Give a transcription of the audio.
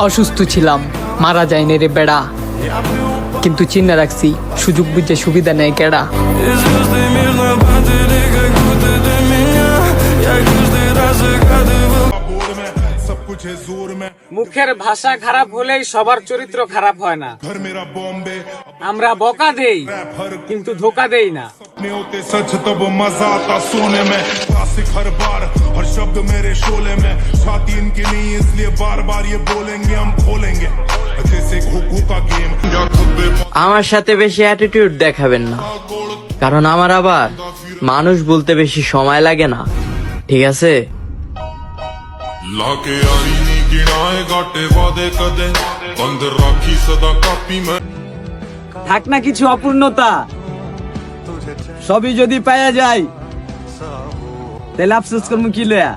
অসুস্থ ছিলাম, মারা যায়নি রে বেড়া, কিন্তু চিন্তা রাখছি সুযোগ বুঝে সুবিধা নেয় কেডা। মুখের ভাষা খারাপ হলেই সবার চরিত্র খারাপ হয় না। আমরা বকা দেই কিন্তু ধোকা দেই না। सच तब मजा आता सोने में क्लासिक हर बार हर शब्द मेरे शोले में छाती इनकी नहीं इसलिए बार बार ये बोलेंगे हम खोलेंगे जैसे खो का गेम। আমার সাথে বেশি অ্যাটিটিউড দেখাবেন না, কারণ আমার আবার মানুষ বলতে বেশি সময় লাগে না, ঠিক আছে? लाके आई नी गिनाए गाटे वादे कदे बंद राखी सदा कापी में। থাক না কিছু অপূর্ণতা, সবই যদি পাওয়া যায় তাহলে আফসোস করবো কি লয়া।